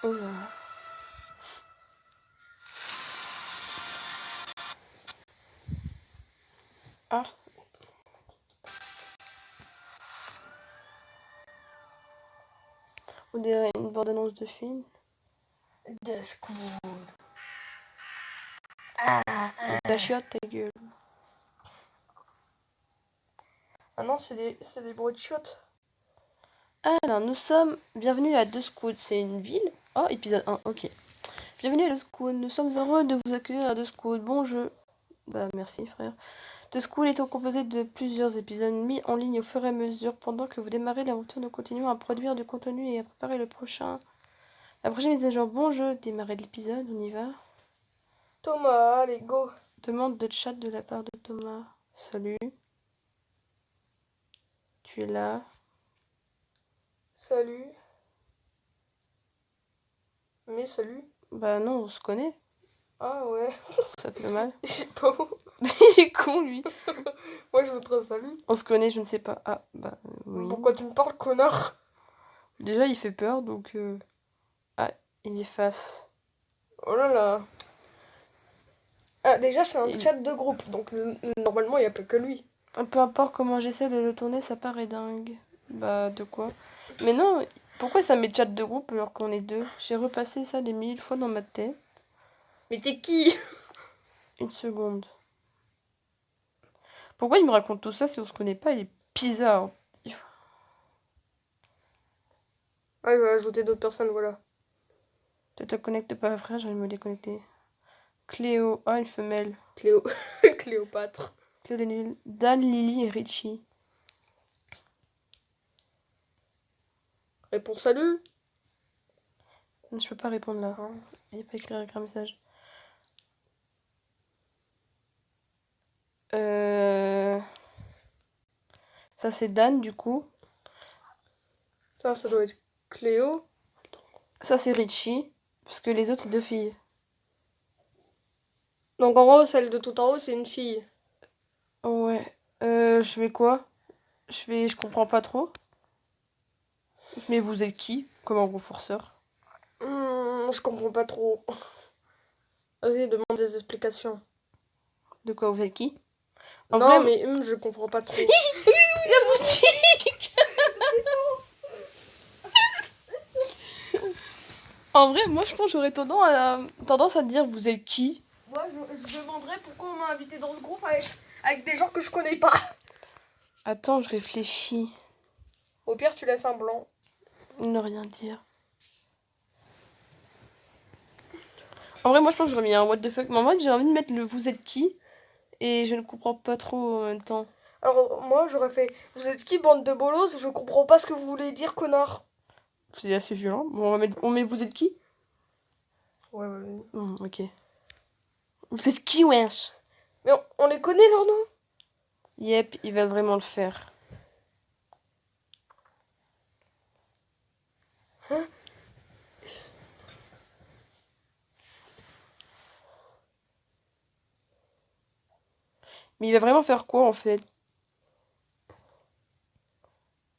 Oh là. Ah. On dirait une bande-annonce de film. The School. Ta chiotte, ta gueule. Ah non, c'est des bruits de chiottes. Alors, nous sommes... Bienvenue à The Squad, c'est une ville. Oh, épisode 1, ok. Bienvenue à The Squad, nous sommes heureux de vous accueillir à The Squad. Bon jeu. Bah, merci, frère. The School étant composé de plusieurs épisodes mis en ligne au fur et à mesure. Pendant que vous démarrez l'aventure, nous continuons à produire du contenu et à préparer le prochain. La prochaine mise à jour. Bon jeu, démarrer l'épisode, on y va. Thomas, allez, go. Demande de chat de la part de Thomas. Salut. Tu es là. Salut. Mais salut. Bah non, on se connaît. Ah ouais. Ça fait mal. Je sais pas où. Il est con, lui. Moi, je voudrais salut. On se connaît, je ne sais pas. Ah, bah oui. Pourquoi tu me parles, connard? Déjà, il fait peur, donc... Ah, il efface. Oh là là. Ah, déjà, c'est un Il- chat de groupe, donc normalement, il n'y a pas que lui. Peu importe comment j'essaie de le tourner, ça paraît dingue. Bah, de quoi? Mais non, pourquoi ça met chat de groupe alors qu'on est deux? J'ai repassé ça des milliers de fois dans ma tête. Mais c'est qui? Une seconde. Pourquoi il me raconte tout ça si on se connaît pas? Il est bizarre. Ah, il va ajouter d'autres personnes, voilà. Tu te connectes pas, frère, je vais me déconnecter. Cléo, ah, une femelle. Cléo. Cléopâtre. Cléo Daniel, Dan, Lily et Richie. Réponds salut. Je peux pas répondre là. Il n'y a pas écrit avec un message. Ça c'est Dan du coup. Ça doit être Cléo. Ça c'est Richie. Parce que les autres c'est deux filles. Donc en gros, celle de tout en haut, c'est une fille. Ouais. Je fais quoi? Je comprends pas trop. Mais vous êtes qui? Comme un gros forceur. Je comprends pas trop. Vas-y, demande des explications. De quoi vous êtes qui? En Non, vrai, mais je comprends pas trop. la boutique. En vrai, moi je pense que j'aurais tendance à dire vous êtes qui? Moi, je demanderais pourquoi on m'a invité dans ce groupe avec des gens que je connais pas. Attends, je réfléchis. Au pire, tu laisses un blanc. Ne rien dire. En vrai, moi je pense que j'aurais mis un what the fuck. Mais en vrai, j'ai envie de mettre le vous êtes qui? Et je ne comprends pas trop en même temps. Alors, moi, j'aurais fait vous êtes qui, bande de bolos? Je comprends pas ce que vous voulez dire, connard. C'est assez violent. Bon, on met vous êtes qui? Ouais. Bon, ok. Vous êtes qui, wesh? Mais on les connaît, leurs noms? Yep, ils veulent vraiment le faire. Hein? Mais il va vraiment faire quoi en fait?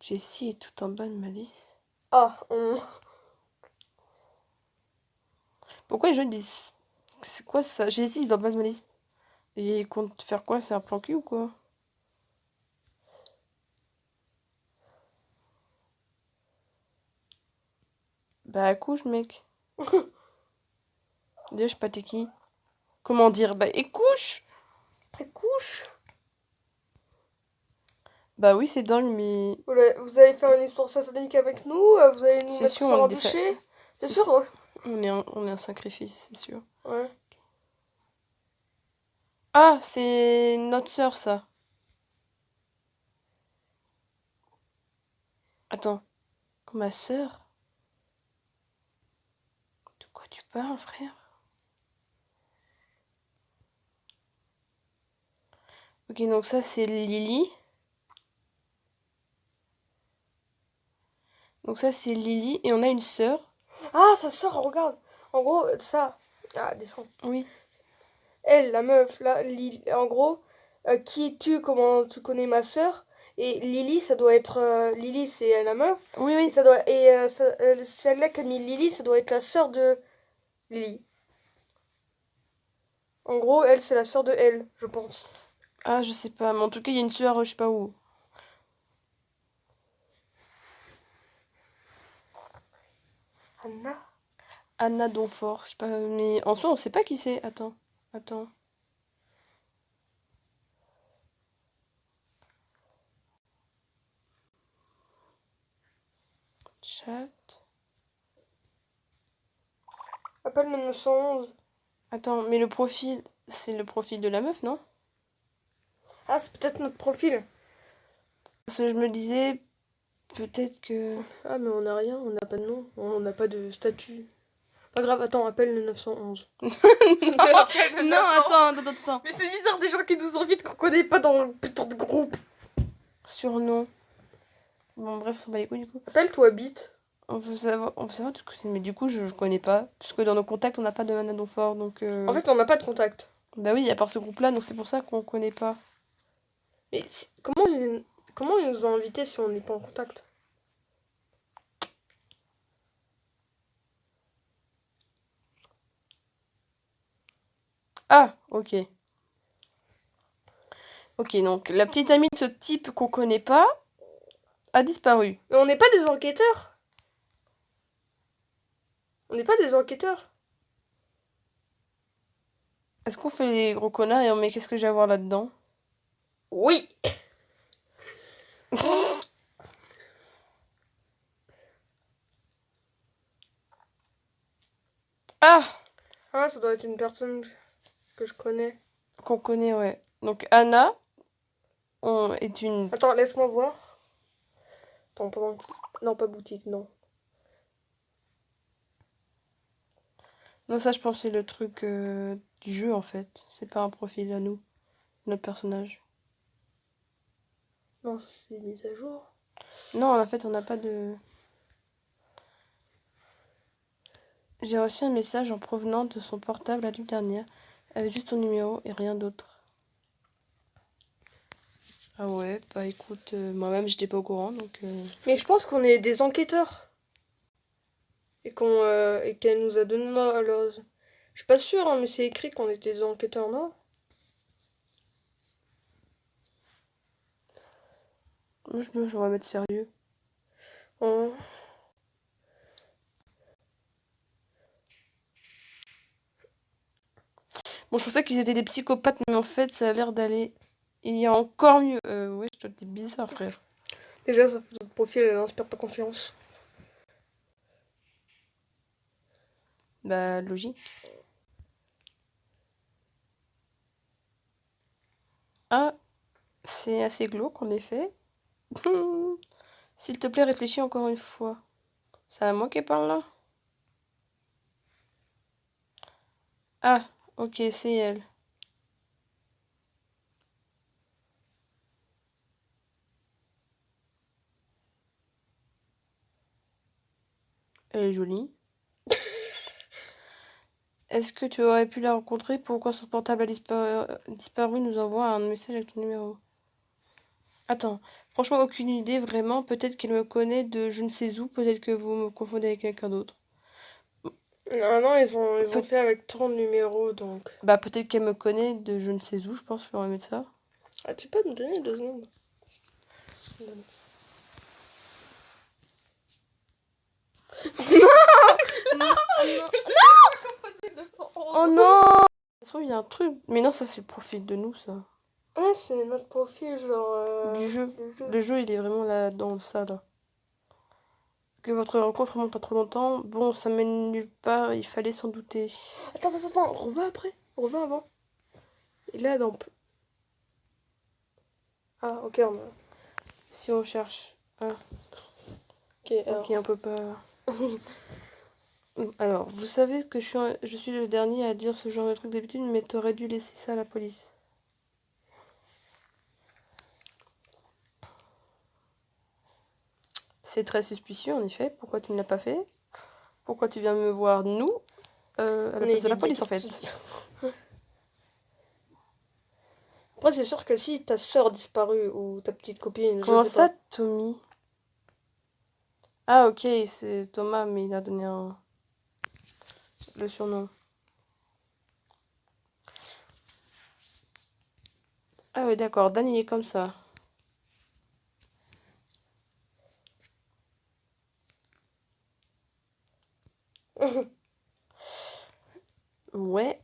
Jessie est tout en bas de ma liste. Ah, Pourquoi les gens disent. C'est quoi ça? Jessie est en bas de ma liste. Et ils comptent faire quoi? C'est un plan cul ou quoi? Bah, accouche, mec. Déjà, je sais pas t'es qui. Comment dire? Bah, écouche! Elle couche. Bah oui, c'est dingue, mais. Vous allez faire une histoire satanique avec nous? Vous allez nous C'est mettre sûr, sur on un est des bûcher? C'est c'est sûr? sûr. On est un sacrifice, c'est sûr. Ouais. Ah, c'est notre sœur, ça. Attends. Comme ma sœur? De quoi tu parles, frère? Ok, donc ça, c'est Lily. Donc ça, c'est Lily. Et on a une sœur. Ah, sa sœur, regarde. En gros, ça. Ah, descends. Oui. Elle, la meuf, là, en gros, qui es-tu? Comment tu connais ma sœur? Et Lily, ça doit être... Lily, c'est la meuf. Oui, Et, oui. ça doit, et celle-là qui a mis Lily, ça doit être la sœur de Lily. En gros, elle, c'est la sœur de elle, je pense. Ah, je sais pas. Mais en tout cas, il y a une sœur, je sais pas où. Anna? Anna Donfort, je sais pas. Mais en soi, on sait pas qui c'est. Attends. Attends. Chat. Appelle le 911. Attends, mais le profil, c'est le profil de la meuf, non? Ah, c'est peut-être notre profil. Parce que je me disais, peut-être que... Ah, mais on n'a rien, on n'a pas de nom, on n'a pas de statut. Pas grave, attends, appelle le 911. Non, attends. Mais c'est bizarre des gens qui nous invitent qu'on connaît pas dans le putain de groupe. Surnom. Bon, bref, on s'en bat les couilles, du coup. Appelle toi, bite. On veut savoir tout ce que c'est. Mais du coup, je connais pas. Parce que dans nos contacts, on n'a pas de Anna Donfort, donc... En fait, on n'a pas de contact. Bah oui, à part ce groupe-là, donc c'est pour ça qu'on connaît pas. Mais comment ils nous ont invités si on n'est pas en contact? Ah, ok. Ok, donc la petite amie de ce type qu'on connaît pas a disparu. Mais on n'est pas des enquêteurs. On n'est pas des enquêteurs. Est-ce qu'on fait les gros connards et on met qu'est-ce que j'ai à voir là-dedans? Oui. Ah! Ah, ça doit être une personne que je connais. Qu'on connaît, ouais. Donc Anna est une... Attends, laisse-moi voir. Attends, pendant que... Non, pas boutique, non. Non, ça je pense que c'est le truc du jeu en fait. C'est pas un profil à nous, notre personnage. Non, c'est mise à jour. Non, en fait, on n'a pas de... J'ai reçu un message en provenance de son portable la nuit dernière, avec juste ton numéro et rien d'autre. Ah ouais, bah écoute, moi-même j'étais pas au courant, donc... Mais je pense qu'on est des enquêteurs. Et qu'elle nous a donné leur... Je suis pas sûre, hein, mais c'est écrit qu'on était des enquêteurs, non? Moi, je vais mettre sérieux. Oh. Bon, je pensais qu'ils étaient des psychopathes, mais en fait, ça a l'air d'aller... Il y a encore mieux. Ouais, je te dis bizarre, frère. Déjà, sa photo de profil, elle inspire pas confiance. Bah, logique. Ah, c'est assez glauque, en effet. S'il te plaît, réfléchis encore une fois. C'est à moi qui parle là? Ah, ok, c'est elle. Elle est jolie. Est-ce que tu aurais pu la rencontrer? Pourquoi son portable a disparu? Nous envoie un message avec ton numéro. Attends, franchement, aucune idée, vraiment. Peut-être qu'elle me connaît de je ne sais où. Peut-être que vous me confondez avec quelqu'un d'autre. Non, non, ils ont Peut- fait avec ton numéro, donc... Bah, peut-être qu'elle me connaît de je ne sais où, je pense. Je vais mettre ça. Ah, tu peux me donner 2 secondes? Oh non! De toute façon, il y a un truc. Mais non, ça, c'est le profil de nous, ça. Ah, c'est notre profil, genre... Du jeu. du jeu. Le jeu, il est vraiment là, dans ça, là. Que votre rencontre remonte à trop longtemps. Bon, ça mène nulle part, il fallait s'en douter. Attends, reviens après. Reviens avant. Et là, dans... Ah, ok, on a... Si on cherche. Ah, Ok, alors... ok, on peut pas. Alors, vous savez que je suis le dernier à dire ce genre de truc d'habitude, mais t'aurais dû laisser ça à la police. C'est très suspicieux, en effet. Pourquoi tu ne l'as pas fait? Pourquoi tu viens me voir, nous, à la On est place de la des police, en fait? détectives. Après, c'est sûr que si ta soeur disparue ou ta petite copine, Comment je sais ça, pas. Tommy? Ah, ok, c'est Thomas, mais il a donné le surnom. Ah oui, d'accord, Dan, il est comme ça. Ouais.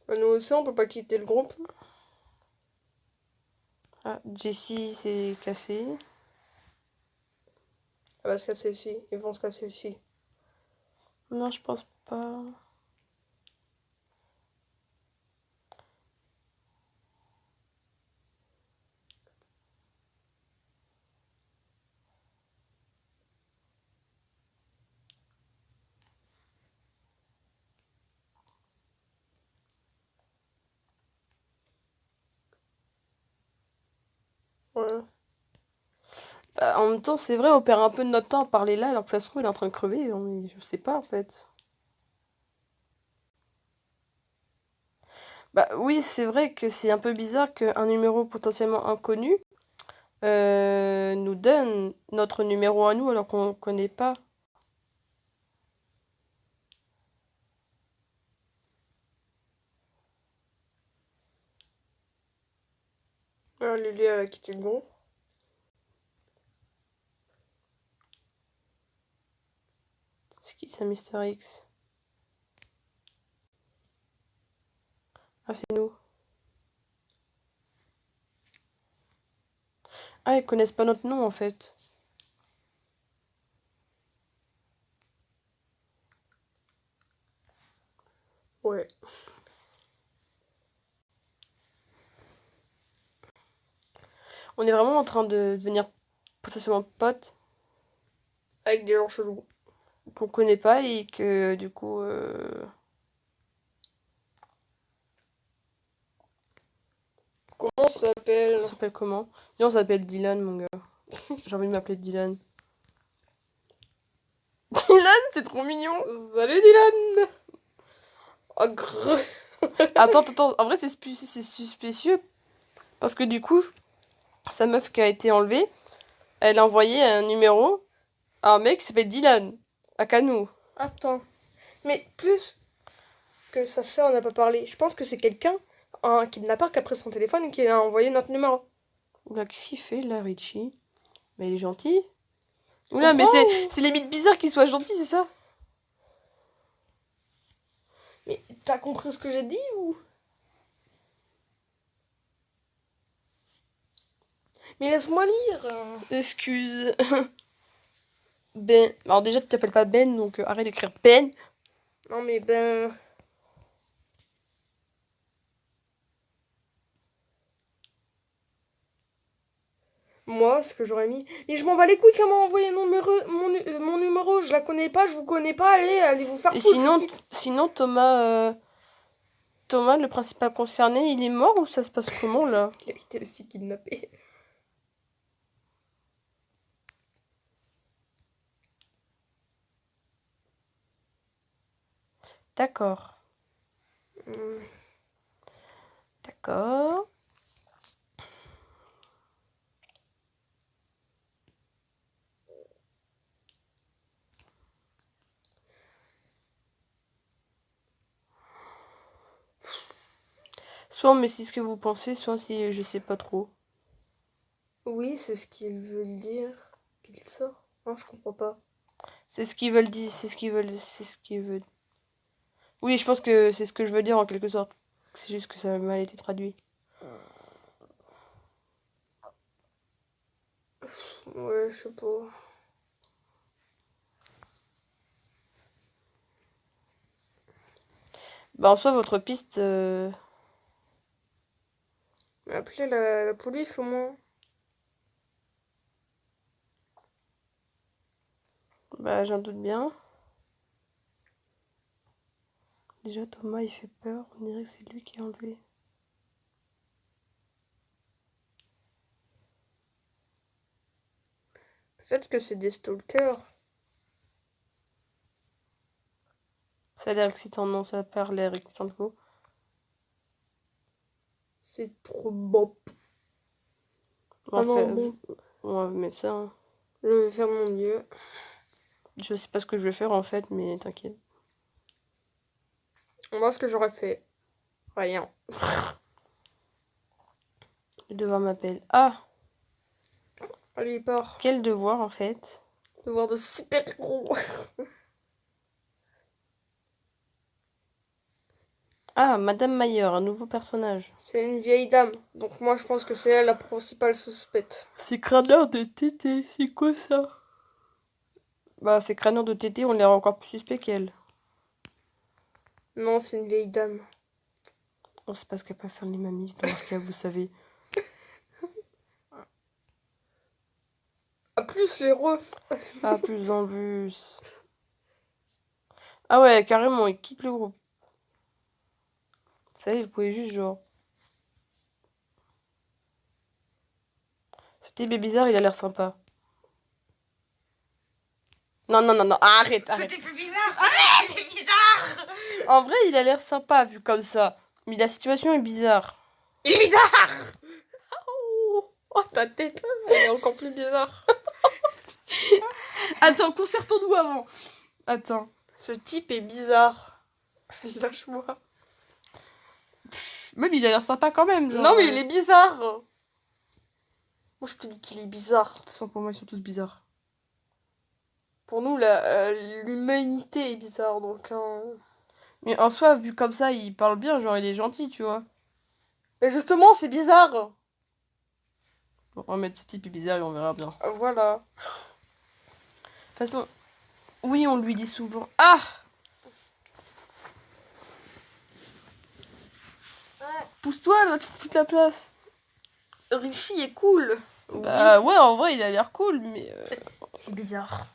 Nous aussi, on peut pas quitter le groupe. Ah, Jessie s'est cassée. Elle va se casser ici. Ils vont se casser ici. Non, je pense pas. Ouais. Bah, en même temps, c'est vrai, on perd un peu de notre temps à parler là, alors que ça se trouve, il est en train de crever. Je sais pas, en fait. Bah oui, c'est vrai que c'est un peu bizarre qu'un numéro potentiellement inconnu nous donne notre numéro à nous alors qu'on connaît pas. Ah, Lily, elle a quitté le groupe. C'est qui ça, Mister X? Ah, c'est nous. Ah, ils connaissent pas notre nom en fait. Ouais. On est vraiment en train de devenir potentiellement potes Avec des gens chelous. qu'on connaît pas et que du coup. Comment ça s'appelle? On s'appelle comment? Viens, on s'appelle Dylan, mon gars. J'ai envie de m'appeler Dylan. Dylan, c'est trop mignon! Salut Dylan! Oh, grrr. Attends, attends, en vrai, c'est suspicieux parce que du coup, sa meuf qui a été enlevée, elle a envoyé un numéro à un mec qui s'appelle Dylan, à Canou. Attends. Mais plus que sa sœur n'a pas parlé, je pense que c'est quelqu'un, un kidnappeur qui a pris son téléphone et qui a envoyé notre numéro. Oula, qu'est-ce qu'il fait là, Richie? Mais il est gentil. Tu Oula, mais comprends ou... c'est limite bizarre qu'il soit gentil, c'est ça? Mais t'as compris ce que j'ai dit ou... Mais laisse-moi lire. Excuse. Ben. Alors déjà, tu t'appelles pas Ben, donc arrête d'écrire Ben. Non mais ben... Moi, ce que j'aurais mis... Mais je m'en bats les couilles qu'elle m'a envoyé mon numéro. Je la connais pas, je vous connais pas. Allez vous faire Et foutre, je sinon, quitte. sinon Thomas, le principal concerné, il est mort ou ça se passe comment là? Il a été aussi kidnappé. D'accord. Hmm. D'accord. Soit on me dit ce que vous pensez, soit si je sais pas trop. Oui, c'est ce qu'ils veulent dire. Qu'il sort. Non, je comprends pas. C'est ce qu'ils veulent dire, c'est ce qu'ils veulent, c'est ce qu'ils veulent. Oui, je pense que c'est ce que je veux dire en quelque sorte. C'est juste que ça a mal été traduit. Ouais, je sais pas. Bah en soi, votre piste, Mais appelez la police au moins. bah j'en doute bien. Déjà, Thomas, il fait peur. On dirait que c'est lui qui a enlevé. Peut-être que c'est des stalkers. Ça a l'air excitant, non, ça a pas l'air excitant du coup. C'est trop bon. On va Ah non, faire- bon. on va mettre ça. Hein. Je vais faire mon mieux. Je sais pas ce que je vais faire en fait, mais t'inquiète. Moi, ce que j'aurais fait. Rien. Le devoir m'appelle. Ah, Allez, il part. quel devoir en fait? Devoir de super-héros. Ah, Madame Mayer, un nouveau personnage. C'est une vieille dame. Donc moi, je pense que c'est elle la principale suspecte. C'est crâneur de tété, c'est quoi ça? Bah, c'est crâneur de tété, on l'air encore plus suspect qu'elle. Non, c'est une vieille dame. On sait pas ce qu'elle peut faire les mamies dans leur cas, vous savez. À plus les refs. Ah, plus en plus. Ah ouais, carrément, il quitte le groupe. Vous savez, vous pouvez juste genre... Ce type est bizarre, il a l'air sympa. Non, non, non, non, arrête, arrête. C'était plus bizarre. Arrête, il est bizarre. En vrai, il a l'air sympa vu comme ça. Mais la situation est bizarre. Il est bizarre. Oh, ta tête, elle est encore plus bizarre. Attends, concertons-nous avant. Attends. Ce type est bizarre. Lâche-moi. Même il a l'air sympa quand même. Genre, Non, mais il est bizarre. Moi, je te dis qu'il est bizarre. De toute façon, pour moi, ils sont tous bizarres. Pour nous, l'humanité est bizarre, donc... Mais en soi, vu comme ça, il parle bien, genre il est gentil, tu vois. Mais justement, c'est bizarre. Bon, on va mettre ce type est bizarre et on verra bien. Voilà. De toute façon, oui, on lui dit souvent. Ah! Pousse-toi, là, tu fous toute la place. Richie est cool. Bah ouais, en vrai, il a l'air cool, mais... Il est bizarre.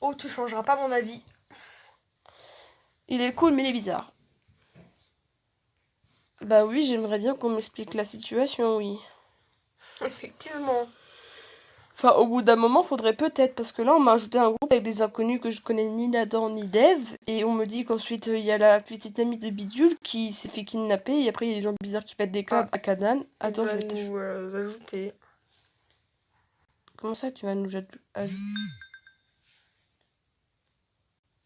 Oh, tu changeras pas mon avis. Il est cool, mais il est bizarre. Bah oui, j'aimerais bien qu'on m'explique la situation, oui. Effectivement. Enfin, au bout d'un moment, faudrait peut-être, parce que là, on m'a ajouté un groupe avec des inconnus que je connais ni Nathan ni Dev, et on me dit qu'ensuite, il y a la petite amie de Bidule qui s'est fait kidnapper, et après, il y a des gens bizarres qui pètent des câbles à Canaan. Attends, je vais te... nous ajouter. Comment ça, tu vas nous jeter...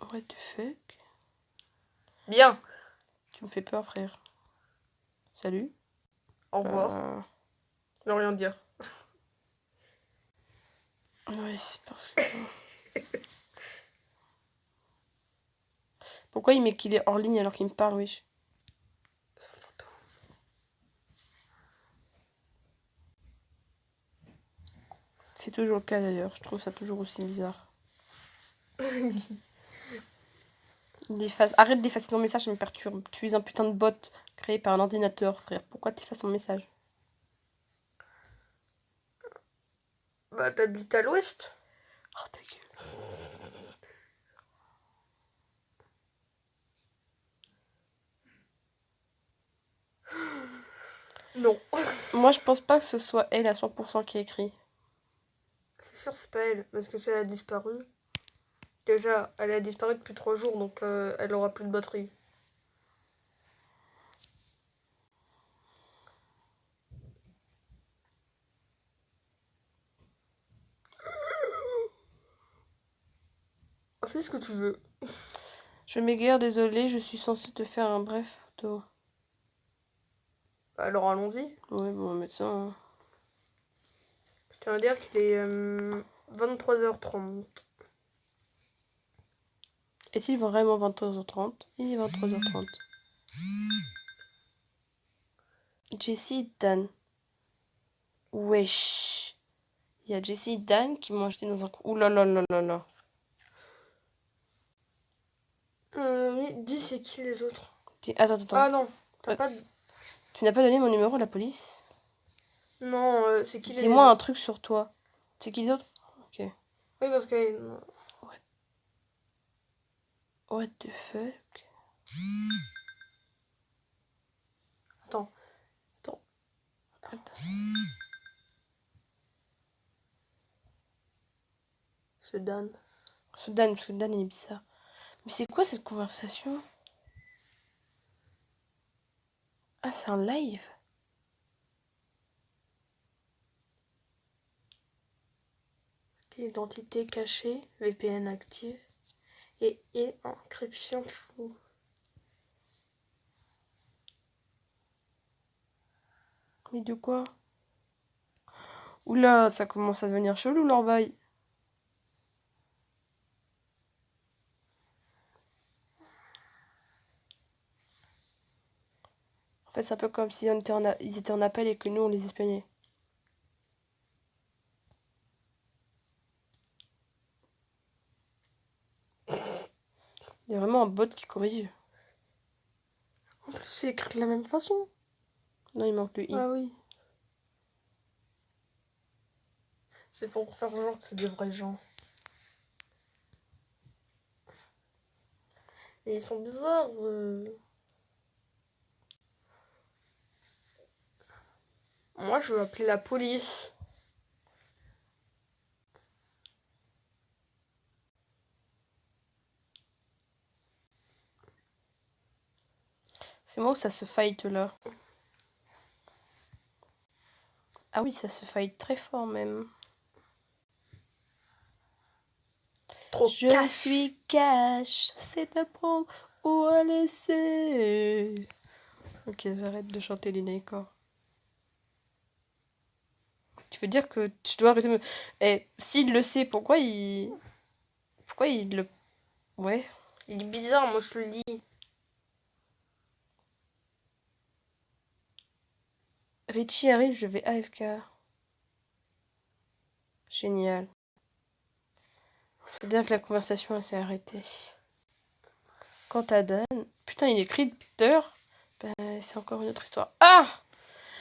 What the fuck? Bien. Tu me fais peur, frère. Salut. Au revoir. Ne rien dire. Ouais, c'est parce que... Pourquoi il met qu'il est hors ligne alors qu'il me parle, wesh? C'est un fantôme. C'est toujours le cas d'ailleurs, je trouve ça toujours aussi bizarre. Arrête d'effacer ton message, ça me perturbe. Tu es un putain de bot créé par un ordinateur, frère. Pourquoi t'effaces ton message? Bah, t'habites à l'ouest. Oh ta gueule. Non. Moi, je pense pas que ce soit elle à 100% qui a écrit. C'est sûr, c'est pas elle. Parce que si elle a disparu. Déjà, elle a disparu depuis 3 jours, donc elle aura plus de batterie. Fais ce que tu veux. Je m'égare, désolée, je suis censée te faire un bref photo. Alors allons-y. Ouais, bon, on va mettre ça. Hein. Je tiens à dire qu'il est 23h30. Est-il vraiment 23h30? Il est 23h30. Jessie et Dan. Wesh. Il y a Jessie et Dan qui m'ont acheté dans un coup. Ouh là là là là là. Dis, c'est qui les autres? Attends, attends. Ah non, t'as pas de... Tu n'as pas donné mon numéro à la police? Non, c'est qui les Dis-moi un autres? truc sur toi. C'est qui les autres? Ok. Oui, parce que... What the fuck? Attends. C'est Dan. Ce Dan, parce que Dan il est bizarre. Mais c'est quoi cette conversation? Ah, c'est un live? Identité cachée, VPN active et encryption true. Mais de quoi? Oula, ça commence à devenir chelou leur bail. En fait, c'est un peu comme si ils étaient en appel et que nous, on les espionnait. Il y a vraiment un bot qui corrige. En plus, c'est écrit de la même façon. Non, il manque le i. Ah oui. C'est pour faire genre que c'est des vrais gens. Et ils sont bizarres. Moi, je veux appeler la police. C'est moi où ça se fight là. Ah oui, ça se fight très fort même. Trop Je cash. suis cash, c'est à prendre ou à laisser. Ok, j'arrête de chanter les Nightcore. Tu veux dire que je dois arrêter de me... Eh, s'il le sait, pourquoi il... Pourquoi il le... Ouais. Il est bizarre, moi je te le dis. Richie arrive, je vais AFK. Génial. C'est-à-dire que la conversation elle s'est arrêtée. Quant à Dan... Putain, il écrit depuis tout à l'heure. Ben, c'est encore une autre histoire. Ah!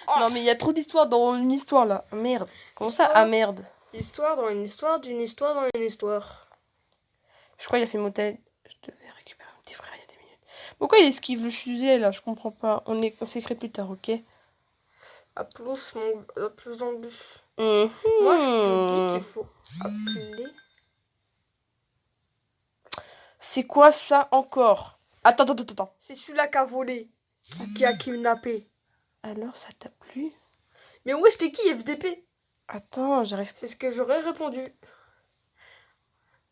Oh. Non mais il y a trop d'histoires dans une histoire là. Merde. Comment ça? Histoire. Ah merde. Histoire dans une histoire d'une histoire dans une histoire. Je crois qu'il a fait monter. Je devais récupérer mon petit frère il y a des minutes. Pourquoi il esquive le fusil là? Je comprends pas. On s'écrit plus tard, ok? À plus, à plus dans le bus. Mmh. Moi je dis qu'il faut appeler. C'est quoi ça encore? Attends. C'est celui-là qui a volé. Qui a kidnappé. Alors ça t'a plu? Mais wesh, t'es qui FDP? Attends, j'arrive. C'est ce que j'aurais répondu.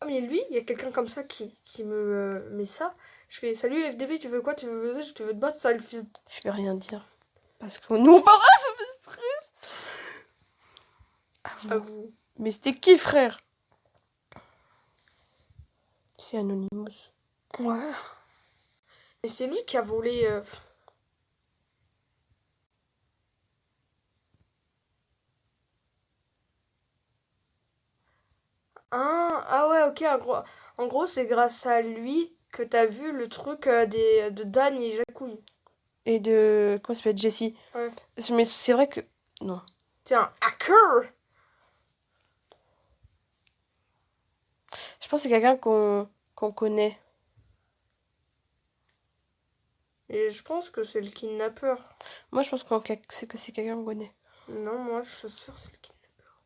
Ah mais lui, il y a quelqu'un comme ça qui me met ça. Je fais salut FDP, tu veux quoi? Tu veux te battre, ça le fils. Je vais rien dire. Parce que nous on parle. Ah, ça me stresse! À vous. Mais c'était qui, frère? C'est Anonymous. Ouais. Et c'est lui qui a volé. Ah ouais, ok. En gros, c'est grâce à lui que t'as vu le truc de Dan et Jacouille. Et de. Comment ça s'appelle? Jessie. Ouais. Mais c'est vrai que. Non. T'es un hacker! Je pense que c'est quelqu'un qu'on connaît. Et je pense que c'est le kidnappeur. Moi, je pense que c'est quelqu'un qu'on connaît. Non, moi je suis sûre que c'est le kidnappeur.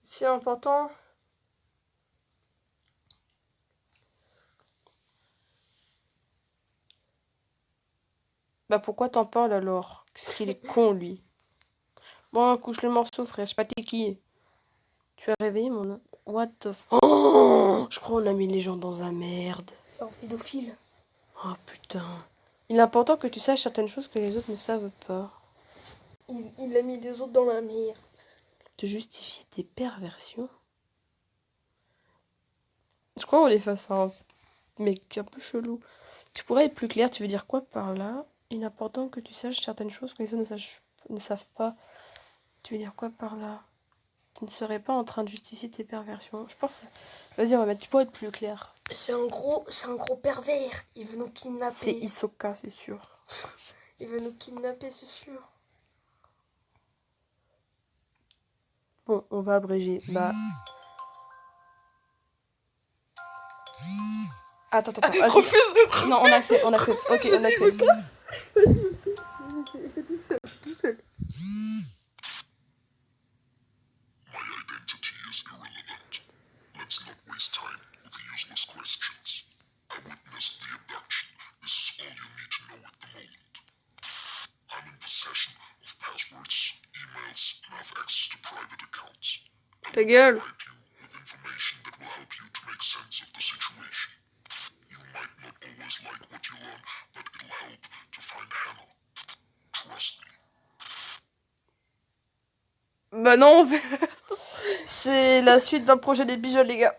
C'est important. Bah, pourquoi t'en parles alors? Qu'est-ce qu'il est con, lui. Bon, couche le morceau, frère. Je sais pas t'es qui. Tu as réveillé mon. What the Oh! Je crois qu'on a mis les gens dans un merde. C'est un pédophile. Oh putain. Il est important que tu saches certaines choses que les autres ne savent pas. Il a mis les autres dans la mire. De justifier tes perversions. Je crois qu'on est face à un mec un peu chelou. Tu pourrais être plus clair, tu veux dire quoi par là? Il est important que tu saches certaines choses que les autres ne savent pas. Tu veux dire quoi par là? Tu ne serais pas en train de justifier tes perversions. Je pense. Vas-y, on va mettre. Tu pourrais être plus clair. C'est un gros pervers. Il veut nous kidnapper. C'est Hisoka, c'est sûr. Il veut nous kidnapper, c'est sûr. Bon, on va abréger. Bah. Attends. Vas-y. Non, on accepte. Ok, on accepte. Tout seul. My identity is irrelevant. Let's not waste time with useless questions. I witnessed the abduction doubts. Ta gueule. Provide you with information that will help you to make sense of the situation. You might not always like what you learn, but it'll help to find Hannah. Trust me. Bah non, c'est la suite d'un projet d'épisode, les gars.